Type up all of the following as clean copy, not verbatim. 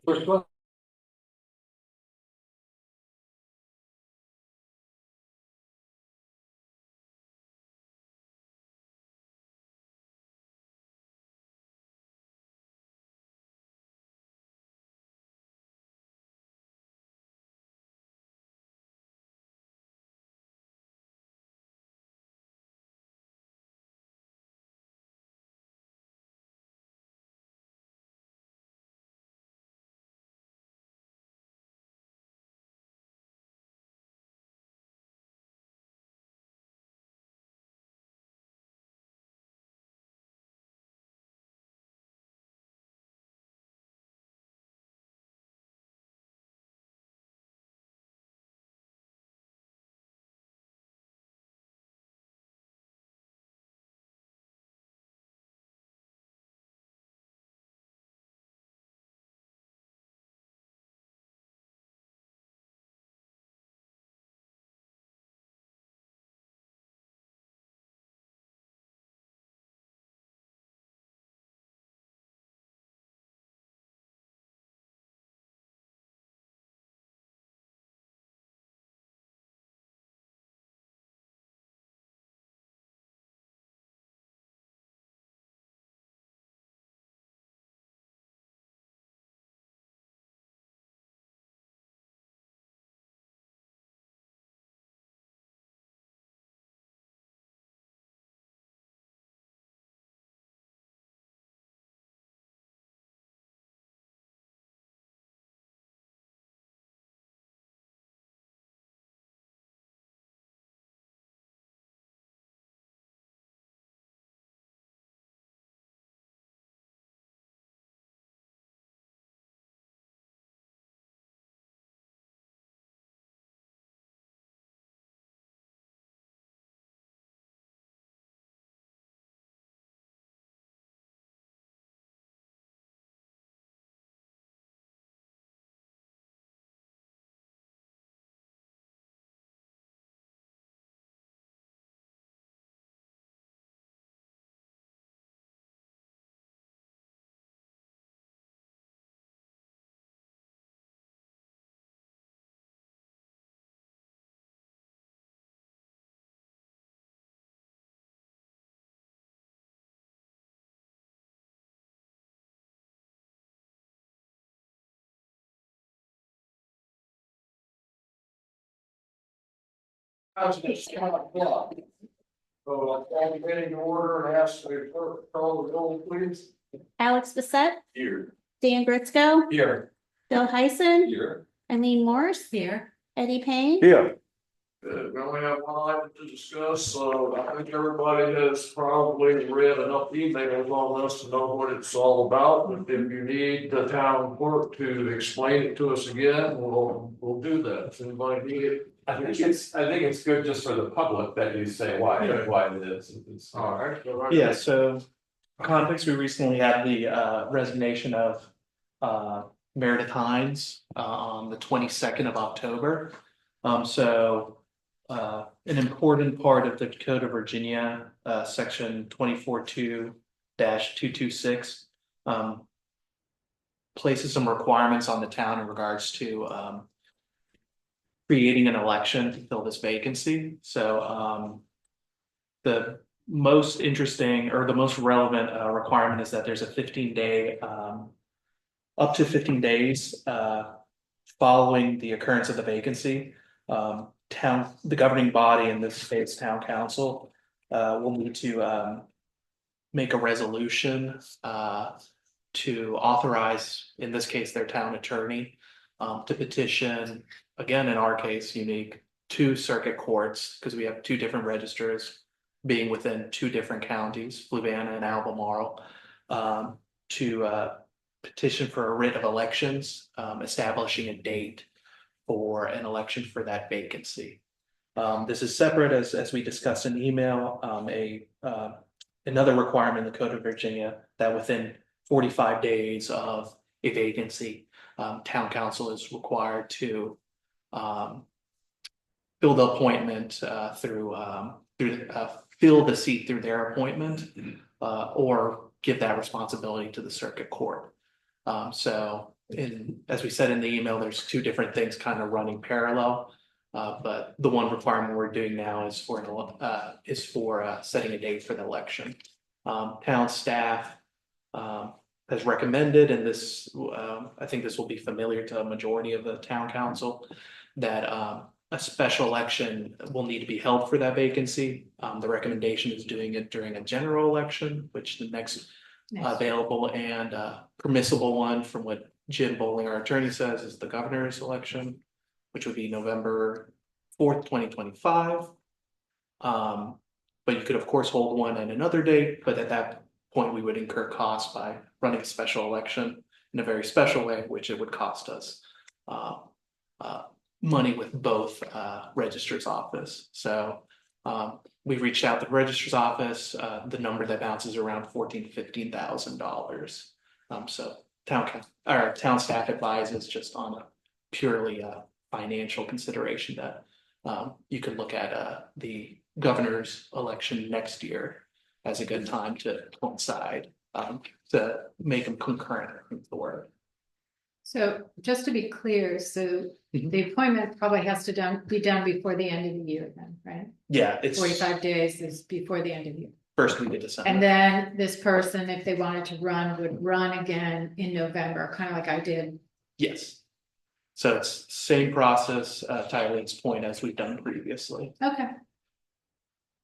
First one. How's it start block? So I'm getting order and ask the clerk to call the roll, please. Alex Bissett, Here. Dan Gritsko, Here. Bill Heisen, Here. Eileen Morse here, Eddie Payne. Here. We only have one item to discuss, so I think everybody has probably read enough emails on this to know what it's all about. If you need the town clerk to explain it to us again, we'll do that. If anybody need it. I think it's good just for the public that you say why it is. All right. Yeah, so context, we recently had the resignation of Meredith Hines on the 22nd of October. An important part of the Code of Virginia, section 242-226, places some requirements on the town in regards to creating an election to fill this vacancy. So the most interesting or the most relevant requirement is that there's a 15-day, up to 15 days following the occurrence of the vacancy. The governing body, in this case, town council, will need to make a resolution to authorize, in this case, their town attorney to petition, again, in our case, unique, 2 circuit courts, because we have 2 different registers being within 2 different counties, Fluvanna and Albemarle, to petition for a writ of elections, establishing a date for an election for that vacancy. This is separate, as we discussed in email, another requirement in the Code of Virginia that within 45 days of a vacancy, town council is required to fill the appointment fill the seat through their appointment, or give that responsibility to the circuit court. So as we said in the email, there's two different things kind of running parallel. But the one requirement we're doing now is for setting a date for the election. Town staff has recommended, and this, I think this will be familiar to a majority of the town council, that a special election will need to be held for that vacancy. The recommendation is doing it during a general election, which the next available and permissible one, from what Jim Bowling, our attorney, says is the governor's election, which would be November 4th, 2025. But you could of course hold one at another date, but at that point we would incur costs by running a special election in a very special way, which it would cost us money with both registrar's office. So we reached out to the registrar's office. The number that bounces around $14,000 to $15,000. So town staff advises just on a purely financial consideration that you could look at the governor's election next year as a good time to coincide, to make them concurrent, I think is the word. So just to be clear, so the appointment probably has to be done before the end of the year then, right? Yeah, it's 45 days is before the end of the year. first week of December. And then this person, if they wanted to run, would run again in November, kind of like I did. Yes. So it's same process, to Eileen's point, as we've done previously. Okay.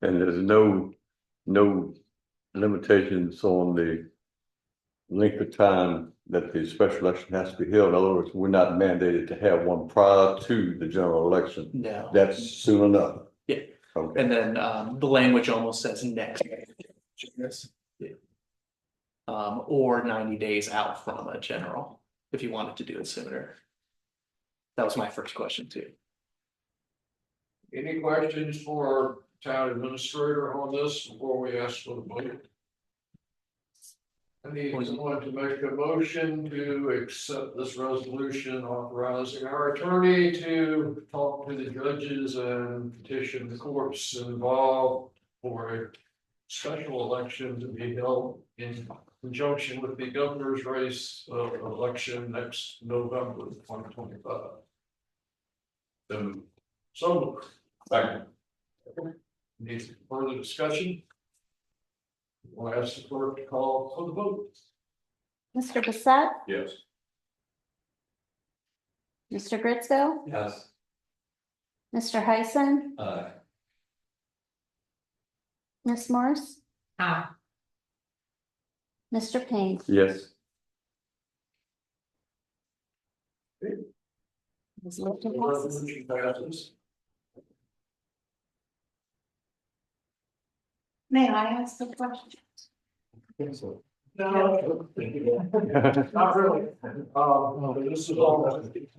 And there's no limitations on the length of time that the special election has to be held. In other words, we're not mandated to have one prior to the general election. No. That's soon enough. Yeah. Okay. And then the language almost says next. Yeah. Or 90 days out from a general, if you wanted to do it sooner. That was my first question too. Any questions for our town administrator on this before we ask for the vote? I need someone to make a motion to accept this resolution authorizing our attorney to talk to the judges and petition the courts involved for a special election to be held in conjunction with the governor's race election next November 2025. So, Second. needs further discussion? We'll ask the clerk to call for the vote. Mr. Bissett, Yes. Mr. Gritsko, Yes. Mr. Heisen, Ms. Morse, Mr. Payne. Yes. Ms. The Lipton passes. resolution passes. May I ask a question? No, not really. This is all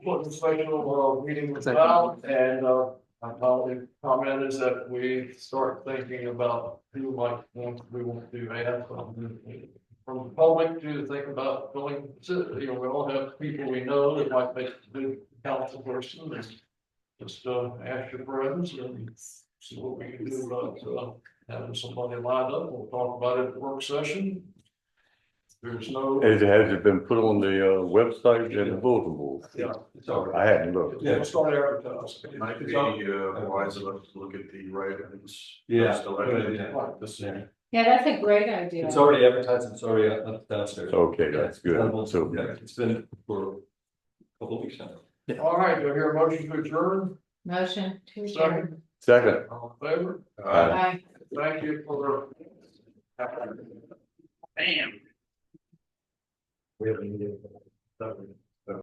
what the special meeting was about, and my only comment is that we start thinking about who might want, we want to add from the public to think about going, we all have people we know that might make a good council person, and just ask your friends and see what we can do about having somebody lined up. We'll talk about it at the work session. There's no. Has it been put on the website and the bulletin board? Yeah. It's already. I hadn't looked. Yeah, we'll start advertising. It might be wise enough to look at the write-ins. Yeah. Right. This year. Yeah, that's a great idea. It's already advertised, it's already up downstairs. Okay, that's good. So, Yeah, it's been for a couple of weeks now. All right, do I hear a motion to adjourn? Motion to adjourn. Second, second. all in favor? Bye. Thank you for. Bam. We have a meeting.